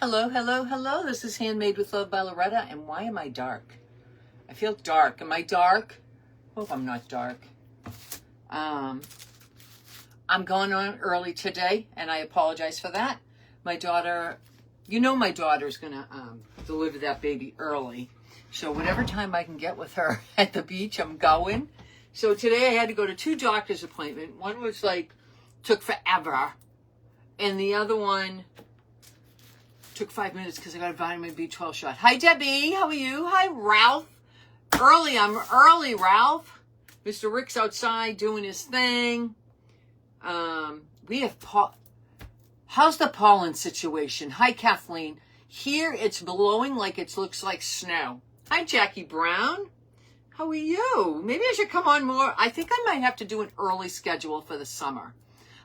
Hello, hello, hello. This is Handmade with Love by Loretta. And why am I dark? I feel dark. Am I dark? Hope I'm not dark. I'm going on early today, and I apologize for that. My daughter, my daughter's going to deliver that baby early. So whatever time I can get with her at the beach, I'm going. So today I had to go to 2 doctor's appointments. One was took forever. And the other one took 5 minutes because I got a vitamin B12 shot. Hi, Debbie. How are you? Hi, Ralph. I'm early, Ralph. Mr. Rick's outside doing his thing. We have how's the pollen situation? Hi, Kathleen. Here it's blowing like it looks like snow. Hi, Jackie Brown. How are you? Maybe I should come on more. I think I might have to do an early schedule for the summer.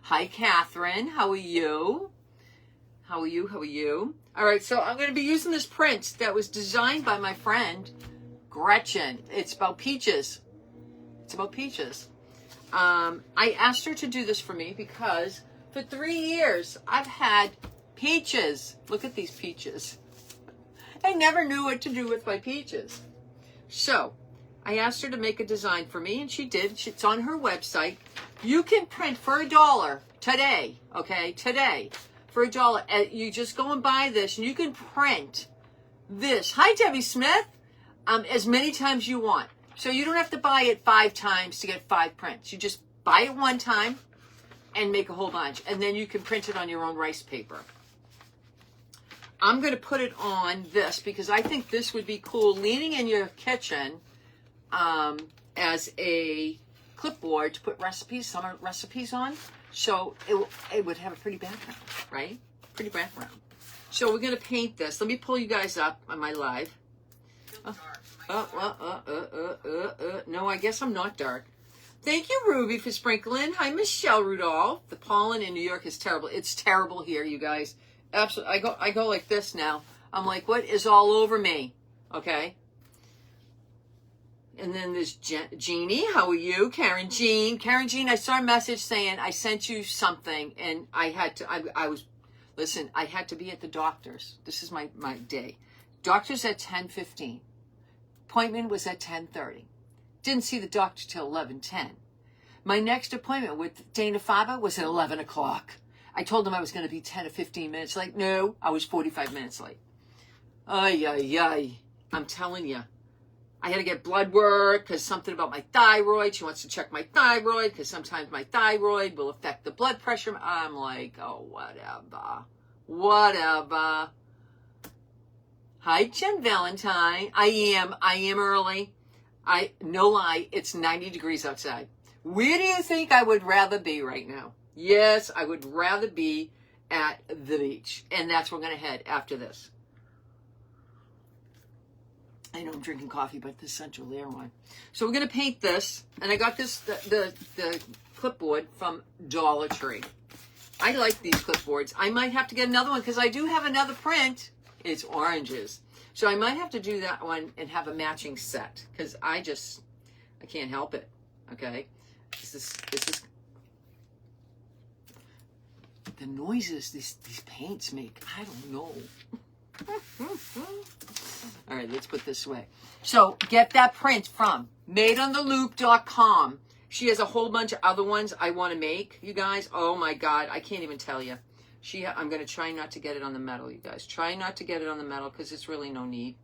Hi, Catherine. How are you? How are you? How are you? All right, so I'm going to be using this print that was designed by my friend, Gretchen. It's about peaches. It's about peaches. I asked her to do this for me because for 3 years, I've had peaches. Look at these peaches. I never knew what to do with my peaches. So I asked her to make a design for me, and she did. It's on her website. You can print for $1 today, okay? Today. For $1. You just go and buy this, and you can print this. Hi, Debbie Smith. As many times you want. So you don't have to buy it 5 times to get 5 prints. You just buy it 1 time and make a whole bunch. And then you can print it on your own rice paper. I'm going to put it on this because I think this would be cool leaning in your kitchen as a clipboard to put summer recipes on. So it would have a pretty background, right? Pretty background. So we're going to paint this. Let me pull you guys up on my live. No, I guess I'm not dark. Thank you, Ruby, for sprinkling. Hi, Michelle Rudolph. The pollen in New York is terrible. It's terrible here, you guys. Absolutely. I go like this now. I'm like, what is all over me? Okay. And then there's Jeannie. How are you? Karen Jean. Karen Jean, I saw a message saying I sent you something, and I had to, listen, I had to be at the doctor's. This is my day. Doctor's at 10:15. Appointment was at 10:30. Didn't see the doctor till 11:10. My next appointment with Dana Farber was at 11 o'clock. I told him I was going to be 10 or 15 minutes late. No, I was 45 minutes late. Ay, ay, ay. I'm telling you. I had to get blood work because something about my thyroid. She wants to check my thyroid because sometimes my thyroid will affect the blood pressure. I'm like, oh, whatever. Whatever. Hi, Jen Valentine. I am early. No lie, it's 90 degrees outside. Where do you think I would rather be right now? Yes, I would rather be at the beach. And that's where we're going to head after this. I know I'm drinking coffee, but this Central Air one. So we're going to paint this. And I got this, the clipboard from Dollar Tree. I like these clipboards. I might have to get another one because I do have another print. It's oranges. So I might have to do that one and have a matching set because I can't help it. Okay. This is the noises these paints make. I don't know. All right, let's put this away. So get that print from madeontheloop.com. She has a whole bunch of other ones I want to make, you guys. Oh my God, I can't even tell you. I'm going to try not to get it on the metal, you guys. Try not to get it on the metal because it's really no need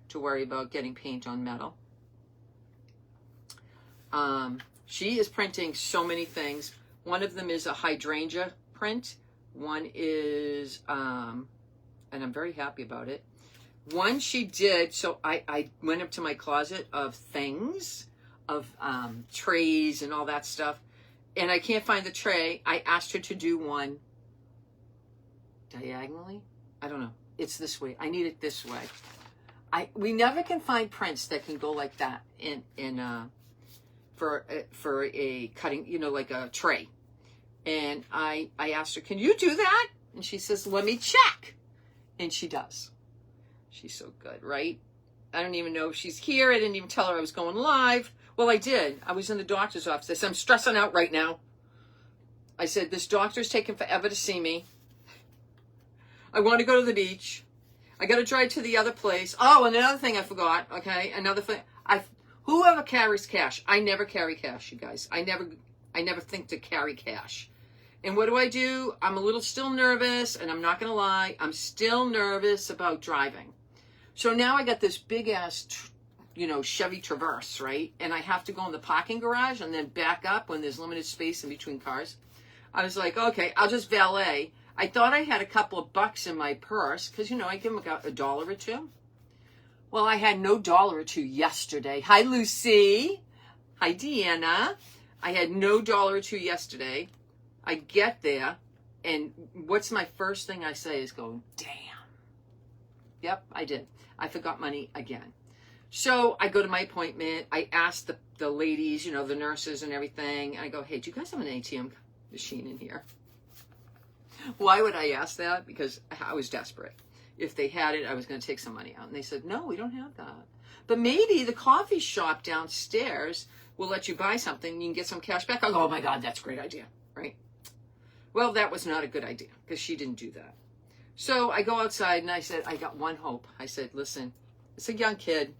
to worry about getting paint on metal. She is printing so many things. One of them is a hydrangea print. One is, and I'm very happy about it. One she did, so I went up to my closet of things, of trays and all that stuff, and I can't find the tray. I asked her to do one diagonally. I don't know. It's this way. I need it this way. We never can find prints that can go like that for a cutting, like a tray. And I asked her, can you do that? And she says, let me check. And she does. She's so good, right? I don't even know if she's here. I didn't even tell her I was going live. Well, I did. I was in the doctor's office. I said, I'm stressing out right now. I said, this doctor's taking forever to see me. I want to go to the beach. I got to drive to the other place. Oh, and another thing I forgot. Okay, another thing. Whoever carries cash. I never carry cash, you guys. I never think to carry cash. And what do? I'm a little still nervous, and I'm not gonna lie. I'm still nervous about driving. So now I got this big ass, Chevy Traverse, right? And I have to go in the parking garage and then back up when there's limited space in between cars. I was like, okay, I'll just valet. I thought I had a couple of bucks in my purse because, I give them a dollar or two. Well, I had no dollar or two yesterday. Hi, Lucy. Hi, Deanna. I had no dollar or two yesterday. I get there, and what's my first thing I say is go, damn. Yep, I did. I forgot money again. So I go to my appointment. I ask the ladies, the nurses and everything. And I go, hey, do you guys have an ATM machine in here? Why would I ask that? Because I was desperate. If they had it, I was going to take some money out. And they said, no, we don't have that. But maybe the coffee shop downstairs will let you buy something and you can get some cash back. I go, oh my God, that's a great idea, right? Well, that was not a good idea because she didn't do that. So I go outside and I said, I got one hope. I said, listen, it's a young kid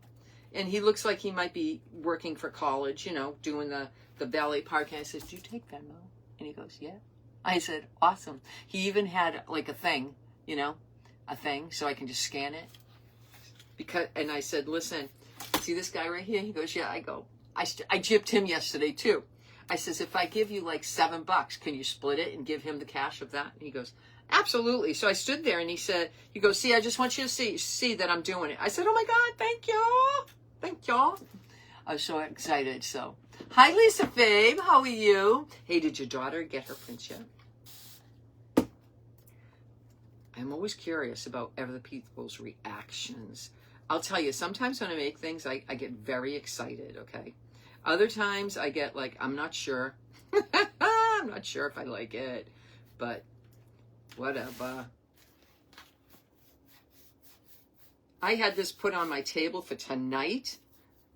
and he looks like he might be working for college, doing the valet parking. I said, do you take Venmo? And he goes, yeah. I said, awesome. He even had like a thing, so I can just scan it. And I said, listen, see this guy right here? He goes, yeah. I go, I gypped him yesterday too. I says, if I give you like $7, can you split it and give him the cash of that? And he goes, absolutely. So I stood there and he goes, see, I just want you to see that I'm doing it. I said, oh my God, thank you. Thank y'all. I was so excited. So, hi, Lisa Fabe. How are you? Hey, did your daughter get her prints yet? I'm always curious about other people's reactions. I'll tell you, sometimes when I make things, I get very excited, okay? Other times I get like, I'm not sure. I'm not sure if I like it, but whatever. I had this put on my table for tonight,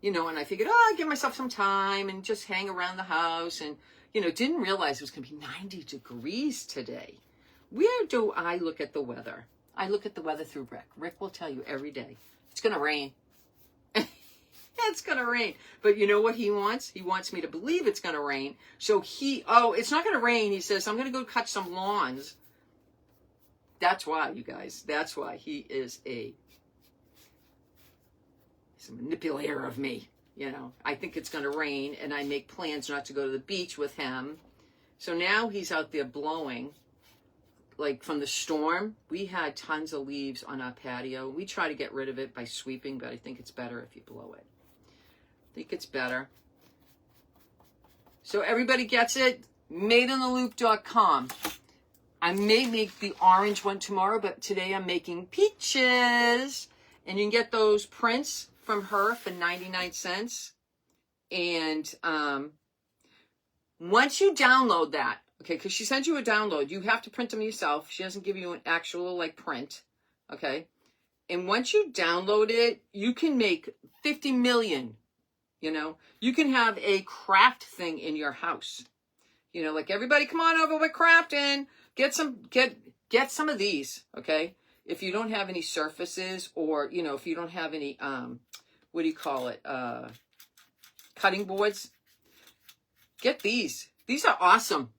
and I figured, I'll give myself some time and just hang around the house and, didn't realize it was going to be 90 degrees today. Where do I look at the weather? I look at the weather through Rick. Rick will tell you every day, it's going to rain. It's going to rain. But you know what he wants? He wants me to believe it's going to rain. So it's not going to rain. He says, I'm going to go cut some lawns. That's why, you guys. That's why he's a manipulator of me. I think it's going to rain and I make plans not to go to the beach with him. So now he's out there blowing. Like from the storm, we had tons of leaves on our patio. We try to get rid of it by sweeping, but I think it's better if you blow it. I think it's better. So everybody gets it. Madeintheloop.com. I may make the orange one tomorrow, but today I'm making peaches. And you can get those prints from her for 99 cents. And once you download that, okay, because she sends you a download, you have to print them yourself. She doesn't give you an actual print, okay? And once you download it, you can make 50 million, You can have a craft thing in your house. Like everybody come on over, we're crafting. Get some of these, okay? If you don't have any surfaces or, if you don't have any, cutting boards, get these. These are awesome.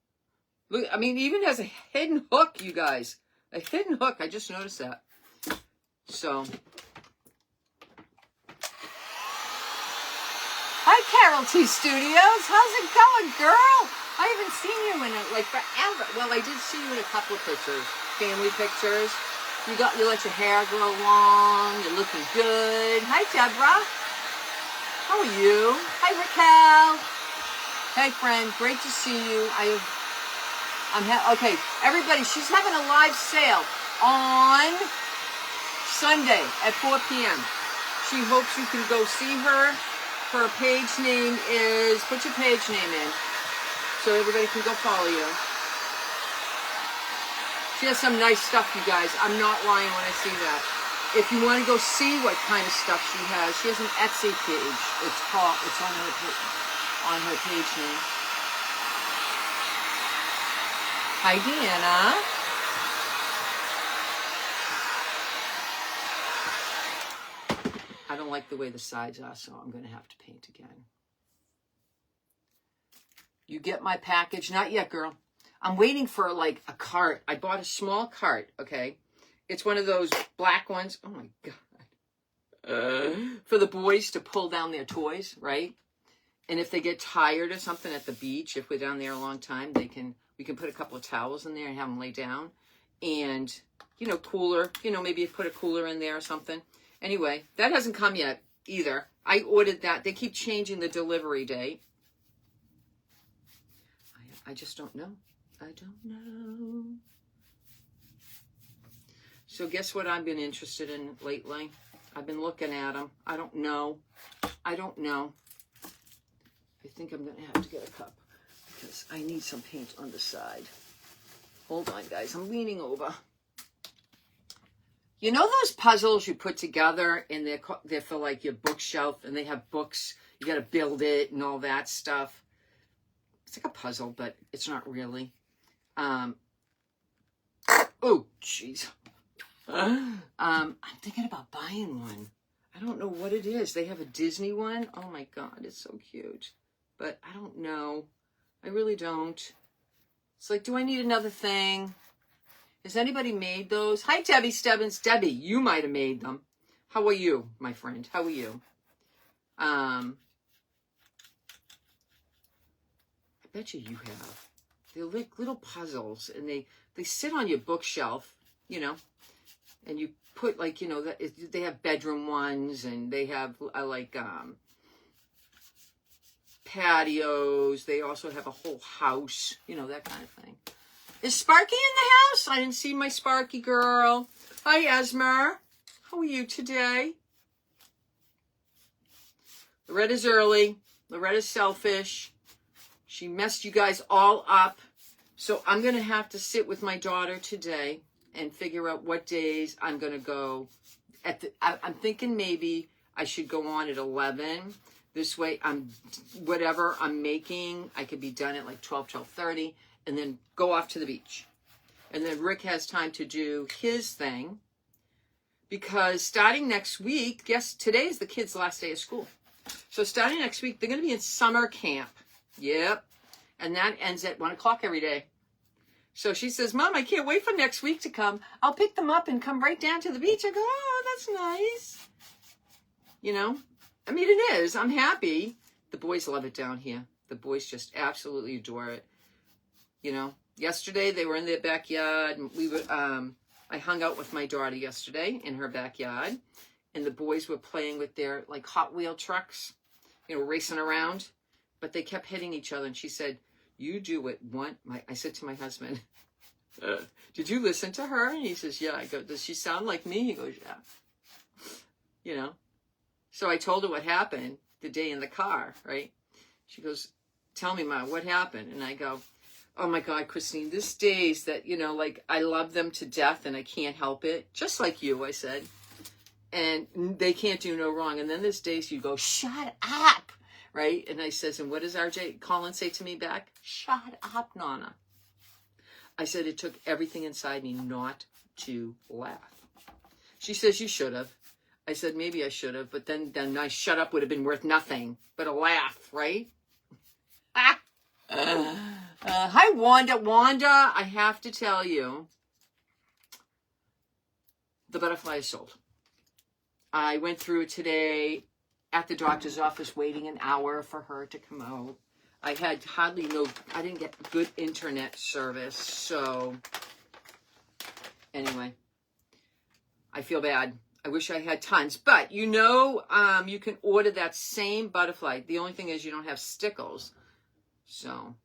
Look, even has a hidden hook, you guys. A hidden hook. I just noticed that. So. Hi, Carol T Studios. How's it going, girl? I haven't seen you in forever. Well, I did see you in a couple of pictures. Family pictures. You let your hair grow long. You're looking good. Hi, Deborah. How are you? Hi, Raquel. Hey, friend. Great to see you. Okay, everybody, she's having a live sale on Sunday at 4 p.m. She hopes you can go see her. Her page name is, put your page name in so everybody can go follow you. She has some nice stuff, you guys. I'm not lying when I see that. If you want to go see what kind of stuff she has an Etsy page. It's on her page name. Hi, Deanna. I don't like the way the sides are, so I'm going to have to paint again. You get my package? Not yet, girl. I'm waiting for like a cart. I bought a small cart, okay? It's one of those black ones. Oh my God. For the boys to pull down their toys, right? And if they get tired or something at the beach, if we're down there a long time, we can put a couple of towels in there and have them lay down. And, you know, cooler, you know, maybe put a cooler in there or something. Anyway, that hasn't come yet either. I ordered that. They keep changing the delivery date. I just don't know. I don't know. So guess what I've been interested in lately? I've been looking at them. I don't know. I don't know. I think I'm going to have to get a cup because I need some paint on the side. Hold on, guys. I'm leaning over. You know those puzzles you put together and they're for like your bookshelf and they have books. You got to build it and all that stuff. It's like a puzzle, but it's not really. Oh, jeez. I'm thinking about buying one. I don't know what it is. They have a Disney one. Oh my God, it's so cute. But I don't know. I really don't. It's like, do I need another thing? Has anybody made those? Hi, Debbie Stebbins. Debbie, you might have made them. How are you, my friend? How are you? I bet you have. They're like little puzzles, and they sit on your bookshelf, you know, and you put like, you know, they have bedroom ones, and they have like patios. They also have a whole house, you know, that kind of thing. Is Sparky in the house? I didn't see my Sparky girl. Hi, Esmer. How are you today? Loretta's early. Loretta's selfish. She messed you guys all up. So I'm going to have to sit with my daughter today and figure out what days I'm going to go. I'm thinking maybe I should go on at 11. This way, whatever I'm making, I could be done at like 12, 12:30, and then go off to the beach. And then Rick has time to do his thing. Because starting next week, today is the kids' last day of school. So starting next week, they're going to be in summer camp. Yep. And that ends at 1 o'clock every day. So she says, Mom, I can't wait for next week to come. I'll pick them up and come right down to the beach. I go, oh, that's nice. You know, I mean, it is. I'm happy. The boys love it down here. The boys just absolutely adore it. You know, yesterday they were in their backyard. I hung out with my daughter yesterday in her backyard. And the boys were playing with their like Hot Wheel trucks, you know, racing around. But they kept hitting each other. And she said, you do it one. I said to my husband, did you listen to her? And he says, yeah. I go, does she sound like me? He goes, yeah. You know. So I told her what happened the day in the car, right? She goes, tell me, Ma, what happened? And I go, oh my God, Christine, there's days that, you know, like I love them to death and I can't help it. Just like you, I said. And they can't do no wrong. And then there's days you go, shut up. Right? And I says, and what does RJ Collins say to me back? Shut up, Nana. I said, it took everything inside me not to laugh. She says, you should have. I said, maybe I should have, but then my shut up would have been worth nothing, but a laugh, right? Hi, Wanda. Wanda, I have to tell you, the butterfly is sold. I went through it today at the doctor's office waiting an hour for her to come out. I had I didn't get good internet service. So anyway, I feel bad. I wish I had tons, but you know, you can order that same butterfly. The only thing is you don't have stickles. So I'm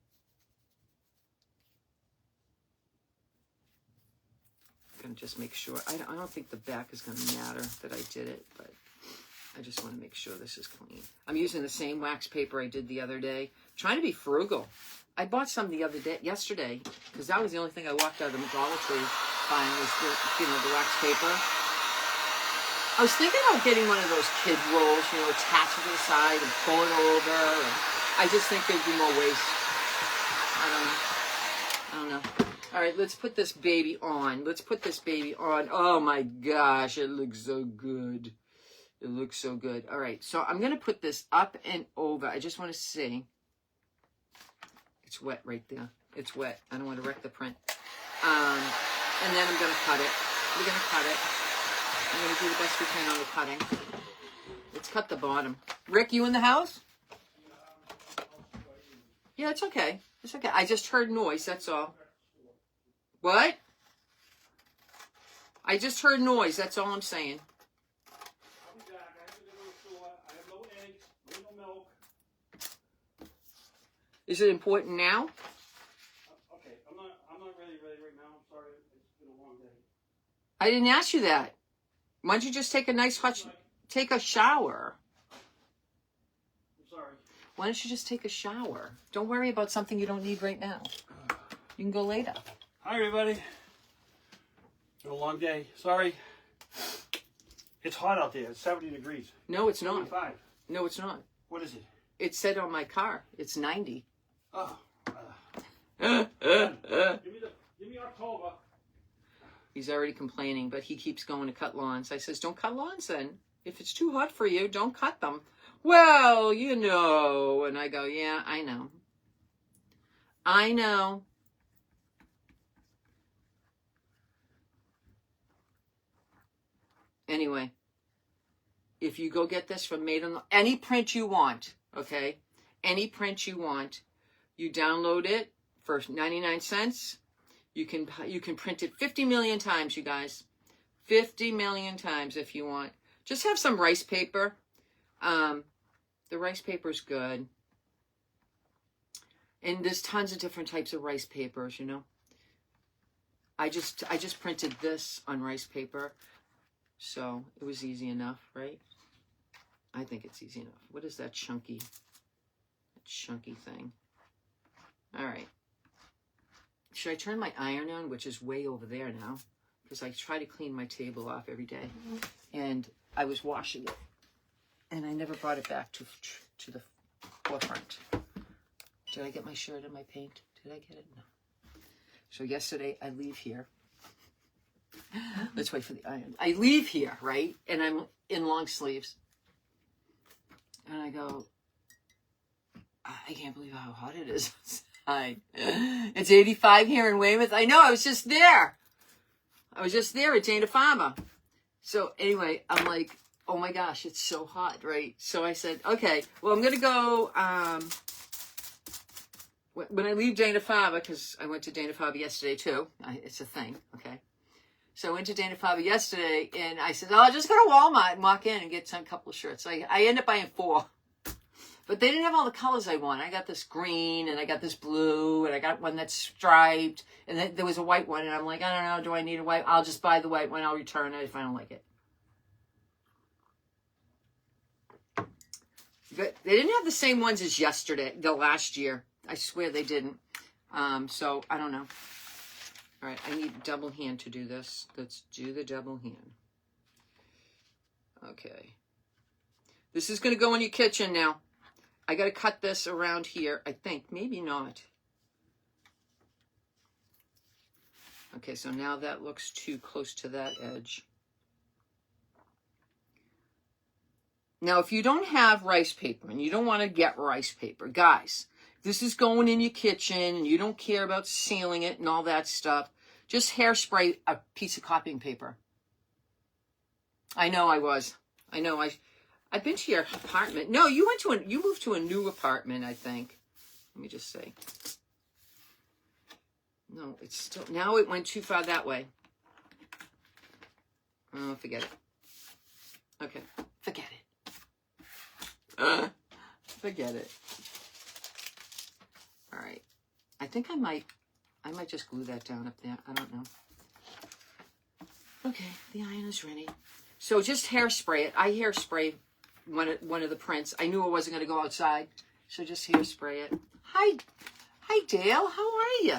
going to just make sure. I don't think the back is going to matter that I did it, but I just want to make sure this is clean. I'm using the same wax paper I did the other day. I'm trying to be frugal. I bought some yesterday, because that was the only thing I walked out of the Dollar Tree buying was the wax paper. I was thinking about getting one of those kid rolls, you know, attach it to the side and pull it over. And I just think there'd be more waste. I don't know. All right, let's put this baby on. Oh my gosh, it looks so good. It looks so good. All right, so I'm going to put this up and over. I just want to see. It's wet right there. It's wet. I don't want to wreck the print. And then I'm going to cut it. We're going to cut it. I'm going to do the best we can on the cutting. Let's cut the bottom. Rick, you in the house? Yeah, it's okay. It's okay. I just heard noise, that's all. What? I just heard noise, that's all I'm saying. I'll be back. I have to go to the store. I have no eggs, no milk. Is it important now? Okay, I'm not really ready right now. I'm sorry. It's been a long day. I didn't ask you that. Why don't you just take a nice hot... Take a shower. I'm sorry. Why don't you just take a shower? Don't worry about something you don't need right now. You can go later. Hi, everybody. Been a long day. Sorry. It's hot out there. It's 70 degrees. No, it's not. 75. No, it's not. What is it? It said on my car. It's 90. Oh. Give me October. He's already complaining, but he keeps going to cut lawns. I says, don't cut lawns then. If it's too hot for you, don't cut them. Well, you know. And I go, yeah, I know. I know. Anyway, if you go get this from Made on any print you want, okay? Any print you want, you download it for 99 cents. You can print it 50 million times, you guys. 50 million times if you want. Just have some rice paper. The rice paper is good. And there's tons of different types of rice papers, you know. I just printed this on rice paper. So it was easy enough, right? I think it's easy enough. What is that chunky thing? All right. Should I turn my iron on, which is way over there now? Because I try to clean my table off every day. And I was washing it. And I never brought it back to the forefront. Did I get my shirt and my paint? Did I get it? No. So yesterday, I leave here. Let's wait for the iron. I leave here, right? And I'm in long sleeves. And I go, I can't believe how hot it is outside. It's 85 here in Weymouth. I know, I was just there. I was just there at Dana Farmer. So anyway, I'm like, oh my gosh, it's so hot, right? So I said, okay, well, I'm going to go, when I leave Dana Farber, because I went to Dana Farber yesterday too. It's a thing, okay? So I went to Dana Farber yesterday, and I said, oh, I'll just go to Walmart and walk in and get a couple of shirts. I ended up buying 4. But they didn't have all the colors I want. I got this green, and I got this blue, and I got one that's striped, and then there was a white one, and I'm like, I don't know, do I need a white? I'll just buy the white one. I'll return it if I don't like it. But they didn't have the same ones as yesterday, the last year. I swear they didn't. So I don't know. All right, I need double hand to do this. Let's do the double hand. Okay. This is going to go in your kitchen now. I got to cut this around here, I think. Maybe not. Okay, so now that looks too close to that edge. Now, if you don't have rice paper and you don't want to get rice paper, guys, this is going in your kitchen and you don't care about sealing it and all that stuff. Just hairspray a piece of copying paper. I know I was. I know I've been to your apartment. No, you moved to a new apartment, I think. Let me just say. No, it's still, now it went too far that way. Oh, forget it. Okay, forget it. Forget it. All right. I think I might just glue that down up there. I don't know. Okay, the iron is ready. So just hairspray it. I hairspray one of the prints. I knew I wasn't going to go outside, so just hairspray it. Hi Dale. How are you?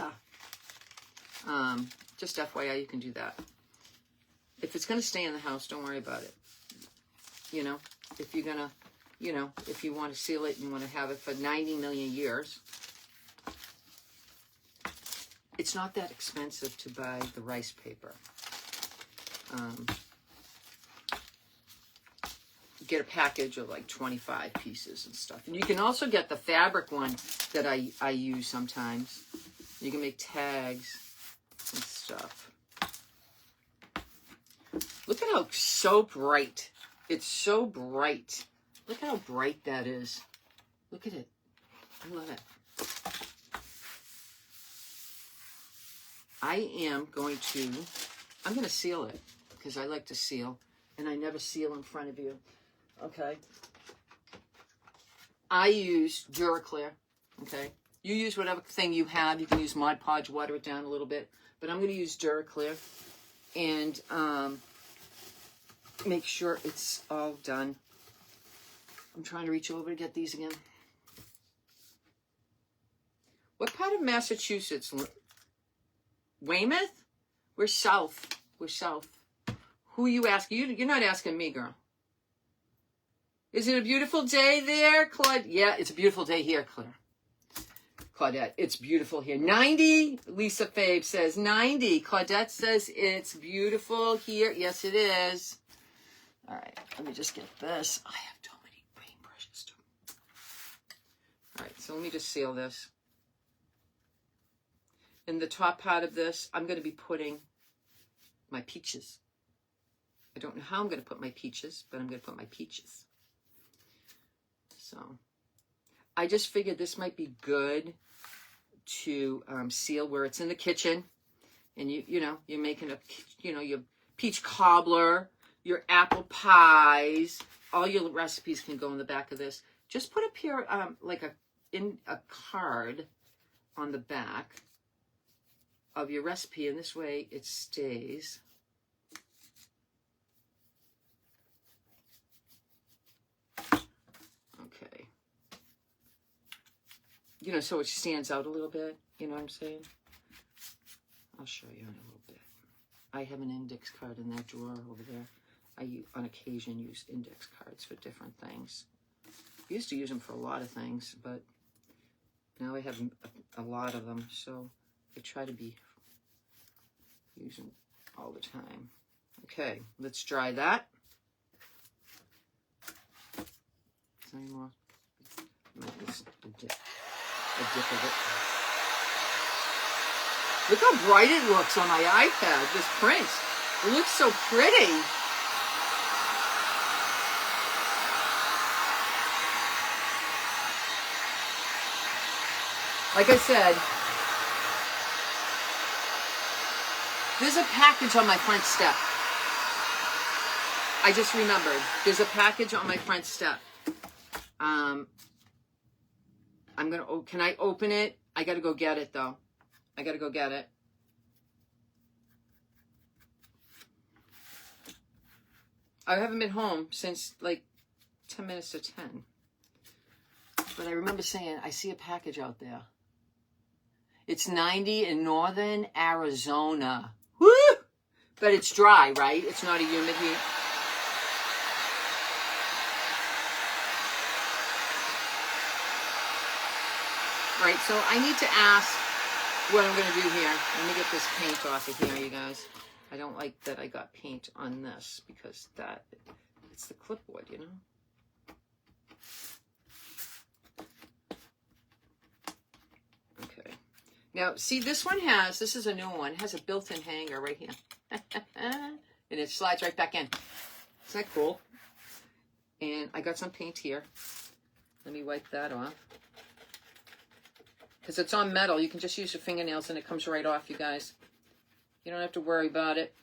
Just FYI, you can do that. If it's going to stay in the house, don't worry about it. You know, if you're going to, you know, if you want to seal it and you want to have it for 90 million years, it's not that expensive to buy the rice paper. get a package of like 25 pieces and stuff. And you can also get the fabric one that I use sometimes. You can make tags and stuff. Look at how so bright. It's so bright. Look at how bright that is. Look at it. I love it. I'm going to seal it because I like to seal and I never seal in front of you. Okay. I use Duraclear. Okay. You use whatever thing you have. You can use Mod Podge, water it down a little bit, but I'm going to use Duraclear and make sure it's all done. I'm trying to reach over to get these again. What part of Massachusetts? Weymouth? We're south. We're south. Who are you asking? You're not asking me, girl. Is it a beautiful day there, Claude? Yeah, it's a beautiful day here, Claire. Claudette, it's beautiful here. 90, Lisa Fabe says 90. Claudette says it's beautiful here. Yes, it is. All right, let me just get this. I have so many paintbrushes too. All right, so let me just seal this. In the top part of this, I'm going to be putting my peaches. I don't know how I'm going to put my peaches, but I'm going to put my peaches. So I just figured this might be good to seal where it's in the kitchen. And you know, you're making your peach cobbler, your apple pies, all your recipes can go in the back of this. Just put up here like a card on the back of your recipe, and this way it stays. Okay. You know, so it stands out a little bit. You know what I'm saying? I'll show you in a little bit. I have an index card in that drawer over there. I, on occasion, use index cards for different things. I used to use them for a lot of things, but now I have a lot of them, so I try to be using all the time. Okay, let's dry that. Is there any more? Might be a dip of it. Look how bright it looks on my iPad, this print. It looks so pretty. Like I said, there's a package on my front step. I just remembered. There's a package on my front step. Can I open it? I gotta go get it though. I gotta go get it. I haven't been home since like 10 minutes to 10. But I remember saying, I see a package out there. It's 90 in northern Arizona. Woo! But it's dry, right? It's not a humid heat. Right, so I need to ask what I'm going to do here. Let me get this paint off of here, you guys. I don't like that I got paint on this because it's the clipboard, you know? Okay. Now, see, this is a new one. It has a built-in hanger right here. And it slides right back in. Isn't that cool? And I got some paint here. Let me wipe that off. Because it's on metal. You can just use your fingernails and it comes right off, you guys. You don't have to worry about it.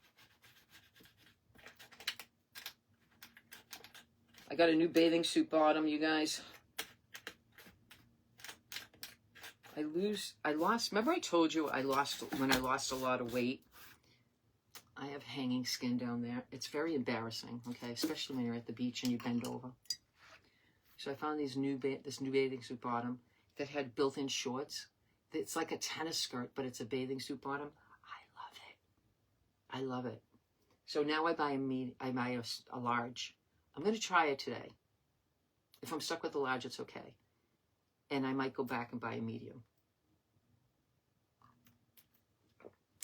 I got a new bathing suit bottom, you guys. Remember I told you when I lost a lot of weight? I have hanging skin down there. It's very embarrassing, okay? Especially when you're at the beach and you bend over. So I found this new bathing suit bottom that had built-in shorts. It's like a tennis skirt, but it's a bathing suit bottom. I love it. So now I buy a large. I'm going to try it today. If I'm stuck with the large, it's okay. And I might go back and buy a medium.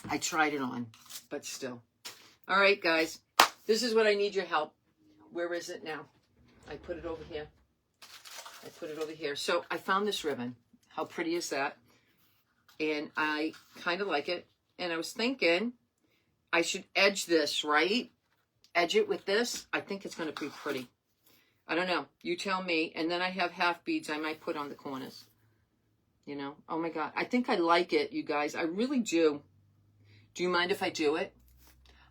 I tried it on, but still. All right, guys. This is what I need your help. Where is it now? I put it over here. I put it over here. So I found this ribbon. How pretty is that? And I kind of like it. And I was thinking I should edge this, right? Edge it with this. I think it's going to be pretty. I don't know. You tell me. And then I have half beads I might put on the corners. You know? Oh my God. I think I like it, you guys. I really do. Do you mind if I do it?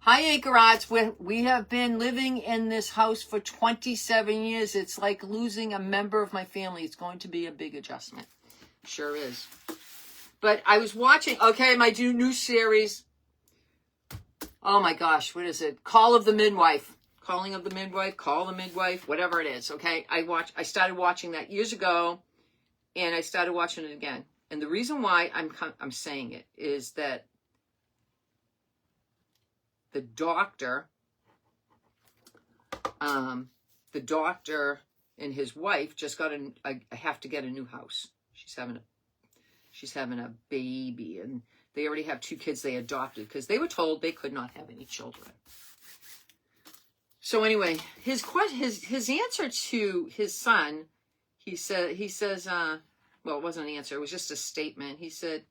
Hi, Anchorites. We have been living in this house for 27 years. It's like losing a member of my family. It's going to be a big adjustment. Sure is. But I was watching, okay, my new series. Oh my gosh, what is it? Call of the Midwife. Calling of the Midwife, Call the Midwife, whatever it is, okay? I started watching that years ago, and I started watching it again. And the reason why I'm saying it is that the doctor and his wife just got have to get a new house. She's having a baby, and they already have 2 kids they adopted because they were told they could not have any children. So anyway, his answer to his son, he says, well, it wasn't an answer. It was just a statement. He said,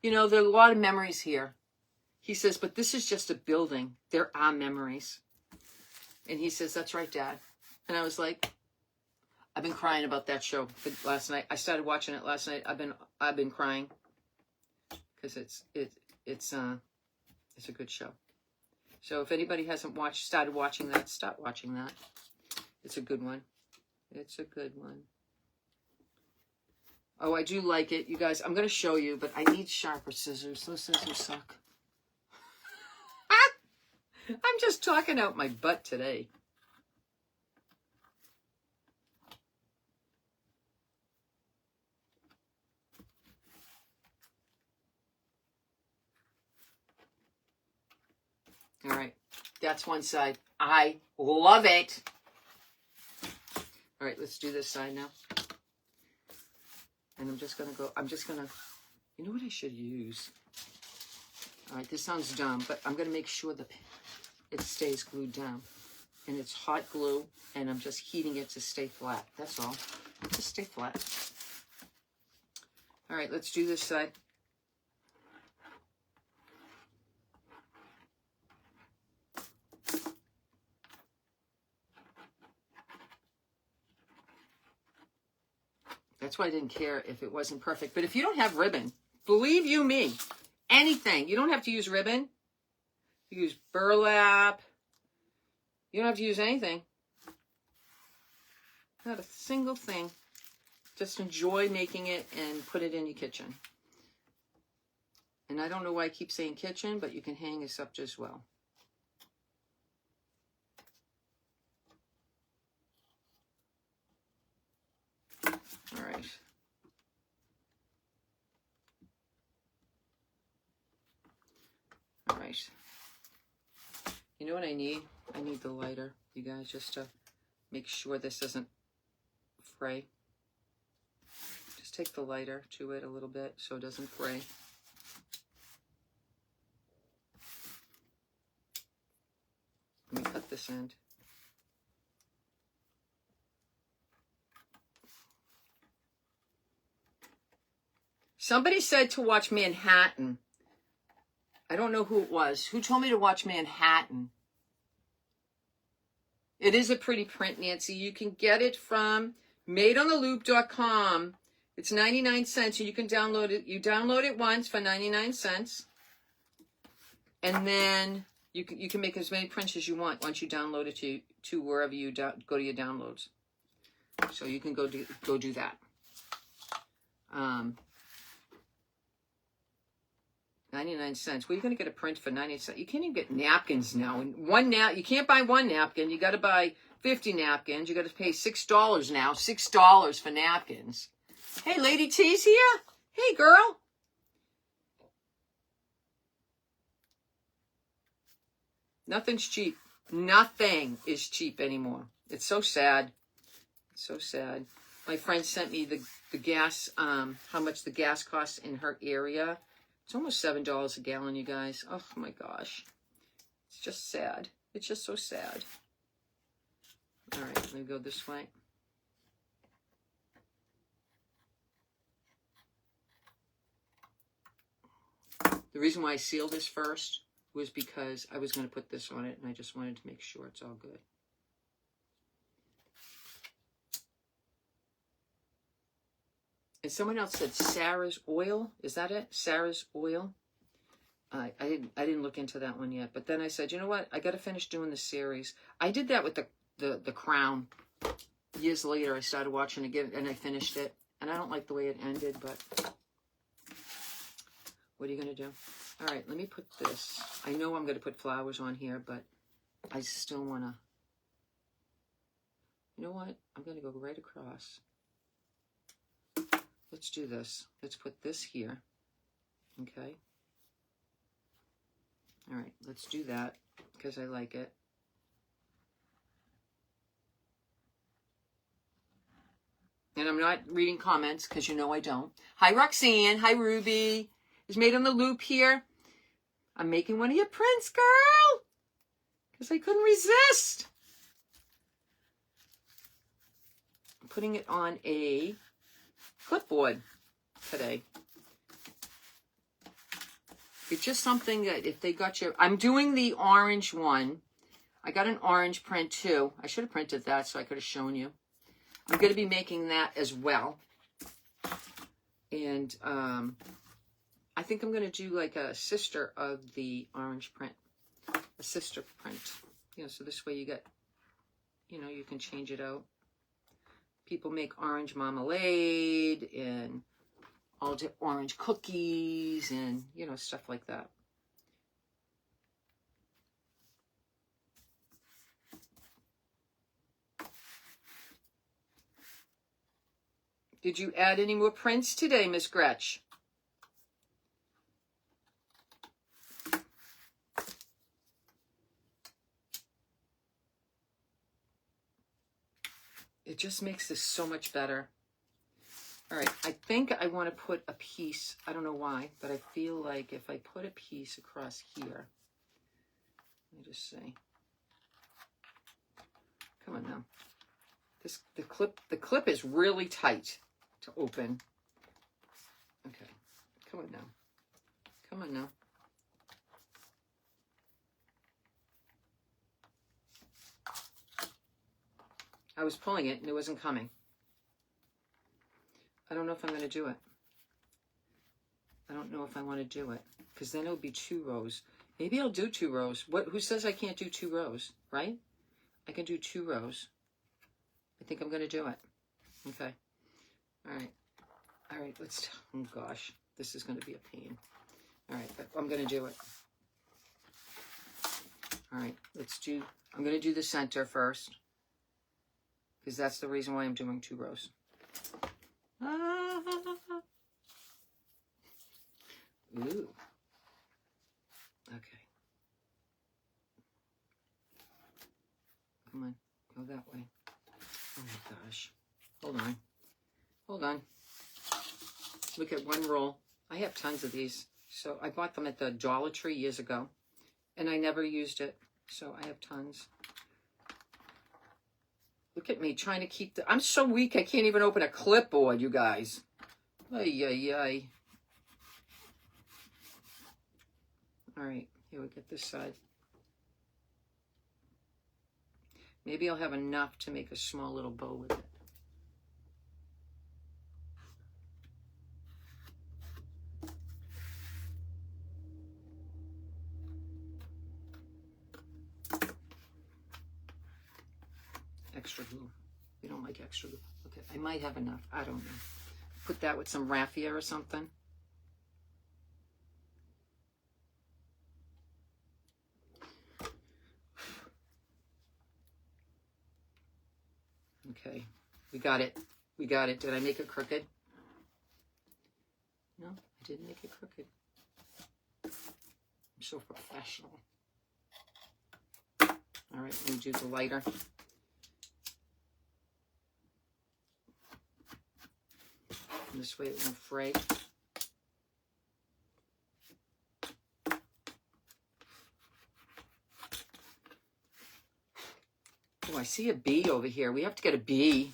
you know, there are a lot of memories here. He says, but this is just a building. There are memories. And he says, that's right, Dad. And I was like, I've been crying about that show last night. I started watching it last night. I've been crying because it's a good show. So if anybody hasn't started watching that, start watching that. It's a good one. It's a good one. Oh, I do like it, you guys. I'm going to show you, but I need sharper scissors. Those scissors suck. I'm just talking out my butt today. All right, that's one side. I love it. All right, let's do this side now. And I'm just going to, you know what I should use? All right, this sounds dumb, but I'm going to make sure that it stays glued down. And it's hot glue, and I'm just heating it to stay flat. That's all. Just stay flat. All right, let's do this side. That's why I didn't care if it wasn't perfect. But if you don't have ribbon, believe you me, anything, you don't have to use ribbon. You use burlap. You don't have to use anything. Not a single thing. Just enjoy making it and put it in your kitchen. And I don't know why I keep saying kitchen, but you can hang this up as well. All right. All right. You know what I need? I need the lighter, you guys, just to make sure this doesn't fray. Just take the lighter to it a little bit so it doesn't fray. Let me cut this end. Somebody said to watch Manhattan. I don't know who it was. Who told me to watch Manhattan? It is a pretty print, Nancy. You can get it from madeontheloop.com. It's 99 cents, and you can download it. You download it once for 99 cents. And then you can make as many prints as you want once you download it to wherever you go to your downloads. So you can go do that. 99 cents. Well, you're going to get a print for 99 cents. You can't even get napkins now. And you can't buy one napkin. You got to buy 50 napkins. You got to pay $6 now. $6 for napkins. Hey, Lady T's here. Hey, girl. Nothing's cheap. Nothing is cheap anymore. It's so sad. It's so sad. My friend sent me the gas, how much the gas costs in her area. It's almost $7 a gallon, you guys. Oh, my gosh. It's just sad. It's just so sad. All right, let me go this way. The reason why I sealed this first was because I was going to put this on it, and I just wanted to make sure it's all good. And someone else said Sarah's oil. Is that it? Sarah's oil. I didn't look into that one yet. But then I said, you know what? I got to finish doing the series. I did that with the Crown. Years later, I started watching again, and I finished it. And I don't like the way it ended, but what are you going to do? All right, let me put this. I know I'm going to put flowers on here, but I still want to. You know what? I'm going to go right across. Let's do this. Let's put this here. Okay. All right, let's do that because I like it. And I'm not reading comments because you know I don't. Hi, Roxanne. Hi, Ruby. It's made on the loop here. I'm making one of your prints, girl. Because I couldn't resist. I'm putting it on a clipboard today. It's just something that if they got your... I'm doing the orange one. I got an orange print too. I should have printed that so I could have shown you. I'm going to be making that as well. And I think I'm going to do like a sister of the orange print. A sister print. You know, so this way you get, you know, you can change it out. People make orange marmalade and all the orange cookies and, you know, stuff like that. Did you add any more prints today, Miss Gretch? It just makes this so much better. All right, I think I want to put a piece. I don't know why, but I feel like if I put a piece across here, let me just see. Come on now. The clip is really tight to open. Okay, come on now. Come on now. I was pulling it and it wasn't coming. I don't know if I'm going to do it. I don't know if I want to do it because then it'll be 2 rows. Maybe I'll do 2 rows. Who says I can't do 2 rows, right? I can do 2 rows. I think I'm going to do it. Okay. All right. All right. Let's, oh gosh, this is going to be a pain. All right. But I'm going to do it. All right. I'm going to do the center first because that's the reason why I'm doing 2 rows. Ooh. Okay. Come on. Go that way. Oh my gosh. Hold on. Hold on. Look at one roll. I have tons of these. So I bought them at the Dollar Tree years ago. And I never used it. So I have tons. Look at me trying to keep the... I'm so weak I can't even open a clipboard, you guys. Ay, ay, ay. All right. Here we get this side. Maybe I'll have enough to make a small little bow with it. Extra glue. We don't like extra glue. Okay, I might have enough. I don't know. Put that with some raffia or something. Okay, we got it. We got it. Did I make it crooked? No, I didn't make it crooked. I'm so professional. All right, let me do the lighter. And this way it won't fray. Oh, I see a bee over here. We have to get a bee.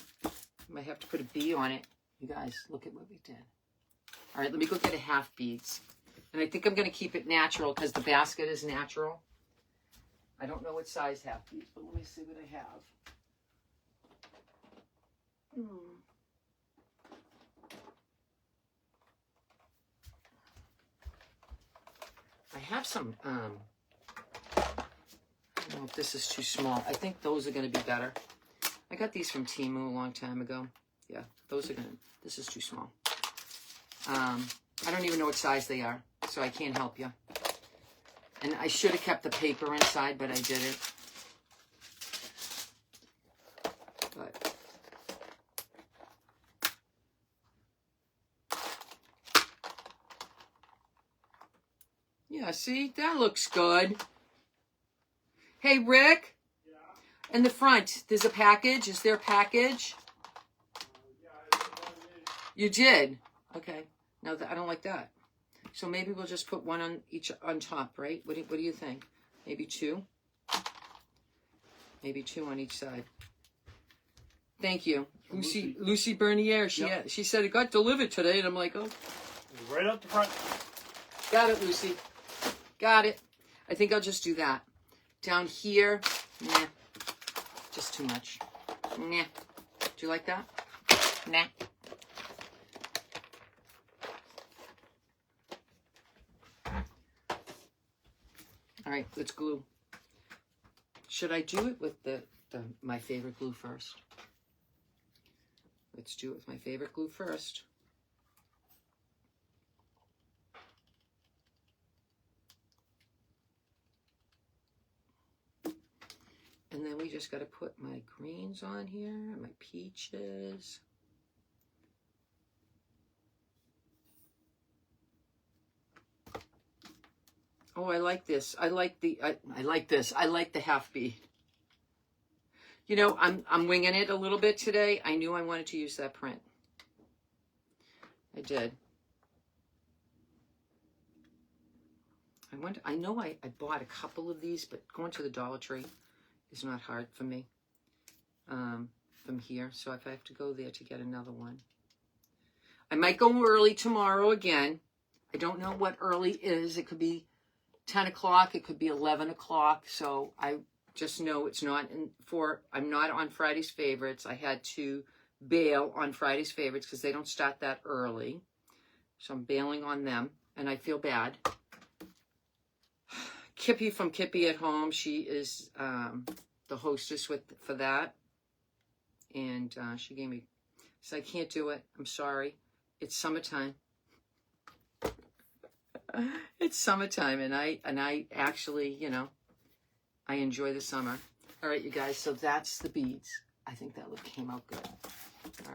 Might have to put a bee on it. You guys, look at what we did. All right, let me go get a half beads. And I think I'm going to keep it natural because the basket is natural. I don't know what size half beads, but let me see what I have. I have some, I don't know if this is too small. I think those are going to be better. I got these from Temu a long time ago. Yeah, those are going to, this is too small. I don't even know what size they are, so I can't help you. And I should have kept the paper inside, but I didn't. But yeah, see, that looks good. Hey, Rick. Yeah. In the front, there's a package. Is there a package? Yeah, you did. Okay. No, I don't like that. So maybe we'll just put one on each on top, right? What do you think? Maybe two? Maybe two on each side. Thank you. Lucy Bernier. She said it got delivered today, and I'm like, oh. Right up the front. Got it, Lucy. Got it. I think I'll just do that. Down here, nah. Just too much. Nah. Do you like that? Nah. All right, let's glue. Should I do it with my favorite glue first? Let's do it with my favorite glue first. And then we just got to put my greens on here, my peaches. Oh, I like this. I like this. I like the half bead. You know, I'm winging it a little bit today. I knew I wanted to use that print. I did. I know I bought a couple of these, but going to the Dollar Tree is not hard for me from here. So if I have to go there to get another one. I might go early tomorrow again. I don't know what early is. It could be 10 o'clock. It could be 11 o'clock. So I just know it's not I'm not on Friday's Favorites. I had to bail on Friday's Favorites because they don't start that early. So I'm bailing on them, and I feel bad. Kippy from Kippy at Home, she is the hostess for that. And she gave me, said, I can't do it. I'm sorry. It's summertime. It's summertime, and I actually, you know, I enjoy the summer. All right, you guys, so that's the beads. I think that look came out good. All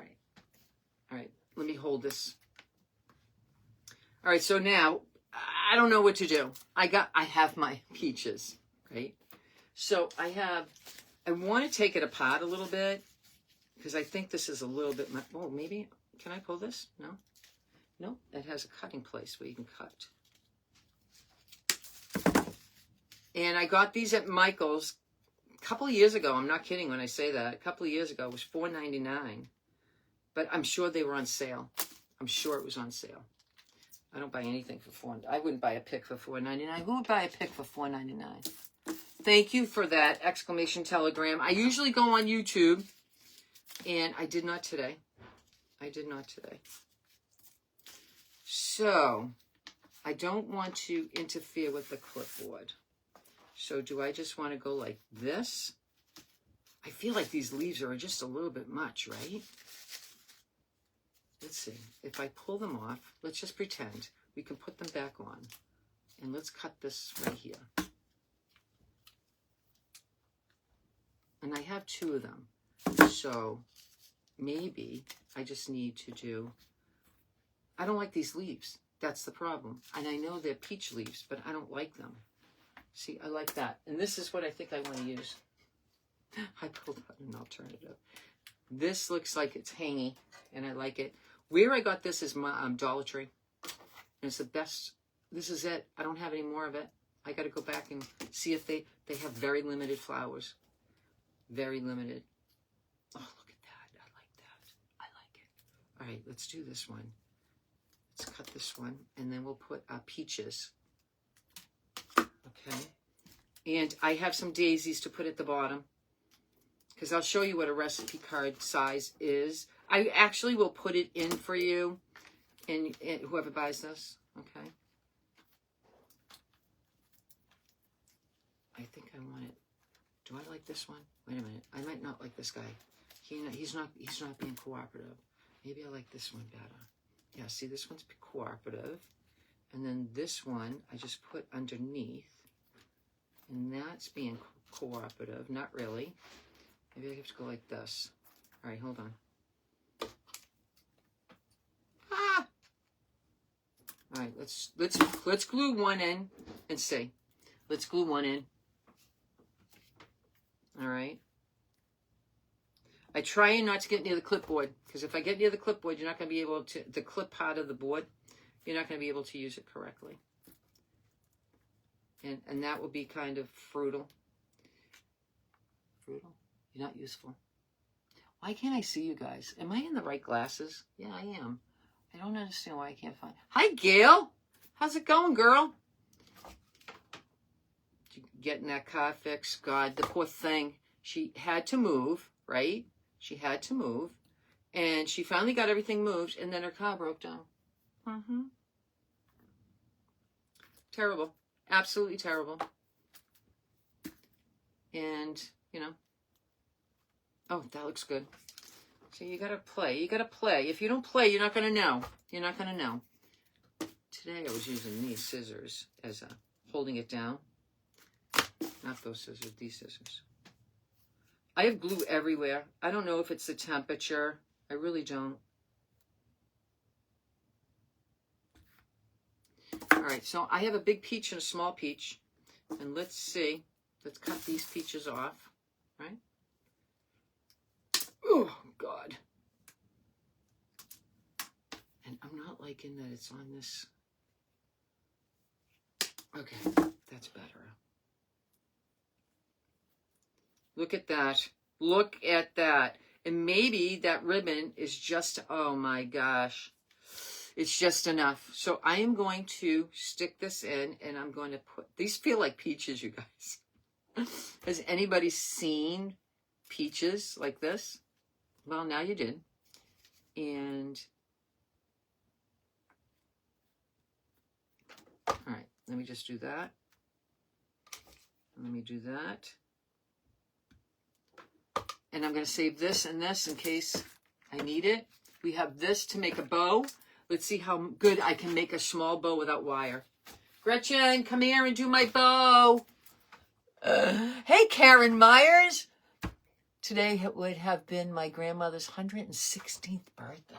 right, let me hold this. All right, so now, I don't know what to do. I have my peaches, right? So I want to take it apart a little bit, because I think this is a little bit, oh, maybe, can I pull this? No? No, it has a cutting place where you can cut. And I got these at Michael's a couple of years ago. I'm not kidding when I say that. A couple of years ago, it was $4.99. But I'm sure they were on sale. I'm sure it was on sale. I don't buy anything for $4. I wouldn't buy a pick for $4.99. Who would buy a pick for $4.99? Thank you for that exclamation telegram. I usually go on YouTube, and I did not today. I did not today. So, I don't want to interfere with the clipboard. So do I just want to go like this? I feel like these leaves are just a little bit much, right? Let's see. If I pull them off, let's just pretend we can put them back on. And let's cut this right here. And I have two of them. So maybe I just need to do... I don't like these leaves. That's the problem. And I know they're peach leaves, but I don't like them. See, I like that. And this is what I think I want to use. I pulled out an alternative. This looks like it's hangy, and I like it. Where I got this is my Dollar Tree. And it's the best. This is it. I don't have any more of it. I got to go back and see if they have very limited flowers. Very limited. Oh, look at that. I like that. I like it. All right, let's do this one. Let's cut this one, and then we'll put peaches. Okay. And I have some daisies to put at the bottom, because I'll show you what a recipe card size is. I actually will put it in for you, and whoever buys this, okay? I think I want it. Do I like this one? Wait a minute. I might not like this guy. He's not being cooperative. Maybe I like this one better. Yeah, see, this one's cooperative. And then this one, I just put underneath. And that's being cooperative. Not really. Maybe I have to go like this. All right, hold on. Ah! All right, let's glue one in and see. Let's glue one in. All right. I try not to get near the clipboard, because if I get near the clipboard, you're not going to be able to, the clip part of the board, you're not going to be able to use it correctly. And that will be kind of frugal. Frugal? You're not useful. Why can't I see you guys? Am I in the right glasses? Yeah, I am. I don't understand why I can't find. Hi, Gail. How's it going, girl? Getting that car fixed. God, the poor thing. She had to move, right? She had to move. And she finally got everything moved, and then her car broke down. Terrible. Absolutely terrible. And, you know. Oh, that looks good. So you gotta play. You gotta play. If you don't play, you're not gonna know. You're not gonna know. Today I was using these scissors as holding it down. Not those scissors, these scissors. I have glue everywhere. I don't know if it's the temperature. I really don't. All right, so I have a big peach and a small peach. And let's see. Let's cut these peaches off, right? Oh, God. And I'm not liking that it's on this. Okay, that's better. Look at that. Look at that. And maybe that ribbon is just, oh my gosh. It's just enough. So I am going to stick this in, and I'm going to put, these feel like peaches, you guys. Has anybody seen peaches like this? Well, now you did. And, all right, let me just do that. Let me do that. And I'm going to save this and this in case I need it. We have this to make a bow. Let's see how good I can make a small bow without wire. Gretchen, come here and do my bow. Hey, Karen Myers. Today would have been my grandmother's 116th birthday.